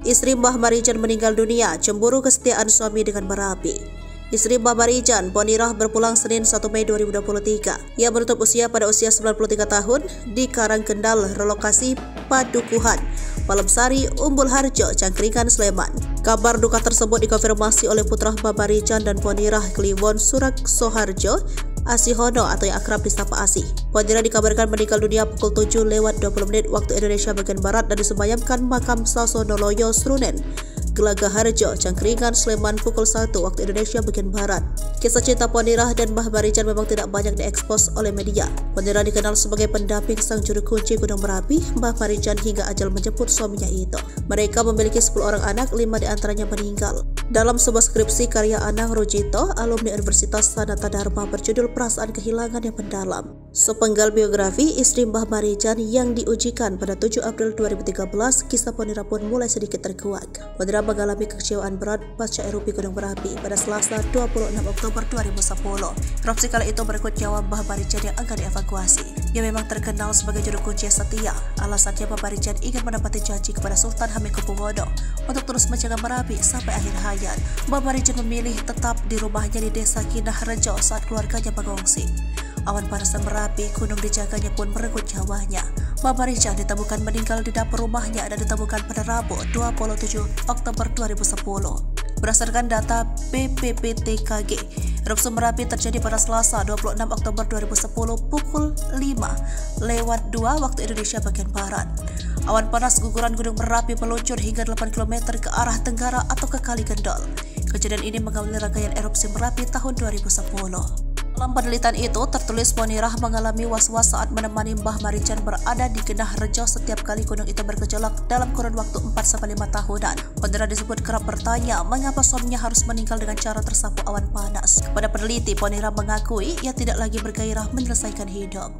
Istri Mbah Marijan meninggal dunia, cemburu kesetiaan suami dengan Merapi. Istri Mbah Marijan, Ponirah, berpulang Senin 1 Mei 2023. Ia menutup usia pada usia 93 tahun di Karangkendal, relokasi Padukuhan, Palemsari, Umbul Harjo, Cangkringan, Sleman. Kabar duka tersebut dikonfirmasi oleh putra Mbah Marijan dan Ponirah, Kliwon Surak Soharjo Asihono atau yang akrab disapa Asih. Ponirah dikabarkan meninggal dunia pukul 7:20 waktu Indonesia bagian Barat dan disemayamkan makam Sasonoloyo Srunen, Gelaga Harjo, Cangkringan, Sleman pukul 1 waktu Indonesia bagian Barat. Kisah cinta Ponirah dan Mbah Marijan memang tidak banyak diekspos oleh media. Ponirah dikenal sebagai pendamping sang juru kunci Gunung Merapi, Mbah Marijan hingga ajal menjemput suaminya itu. Mereka memiliki 10 orang anak, 5 diantaranya meninggal. Dalam sebuah skripsi karya Anang Rujito, alumni Universitas Sanata Dharma berjudul Perasaan Kehilangan yang Mendalam, sepenggal biografi istri Mbah Marijan yang diujikan pada 7 April 2013, kisah Ponirah pun mulai sedikit terkuak. Ponirah mengalami kekecewaan berat pasca erupsi Gunung Merapi pada Selasa 26 Oktober 2010. Erupsi kali itu merenggut nyawa Mbah Marijan yang akan dievakuasi. Ia memang terkenal sebagai juru kunci setia. Alasannya Mbah Marijan ingin menepati janji kepada Sultan Hamengkubuwono untuk terus menjaga Merapi sampai akhir hayat. Mbah Marijan memilih tetap di rumahnya di Desa Kinah Rejo saat keluarganya mengungsi. Awan panas Merapi, gunung dijaganya pun merenggut nyawanya. Mbah Marijan ditemukan meninggal di dapur rumahnya dan ditemukan pada Rabu 27 Oktober 2010. Berdasarkan data BPPTKG, erupsi Merapi terjadi pada Selasa 26 Oktober 2010 pukul 5:02 waktu Indonesia bagian Barat. Awan panas guguran Gunung Merapi meluncur hingga 8 km ke arah tenggara atau ke Kali Gendol. Kejadian ini mengawali rangkaian erupsi Merapi tahun 2010. Dalam penelitian itu tertulis Ponirah mengalami was-was saat menemani Mbah Marijan berada di Kinah Rejo setiap kali gunung itu bergejolak dalam kurun waktu 4-5 tahunan. Ponirah disebut kerap bertanya mengapa suaminya harus meninggal dengan cara tersapu awan panas. Kepada peneliti, Ponirah mengakui ia tidak lagi bergairah menyelesaikan hidup.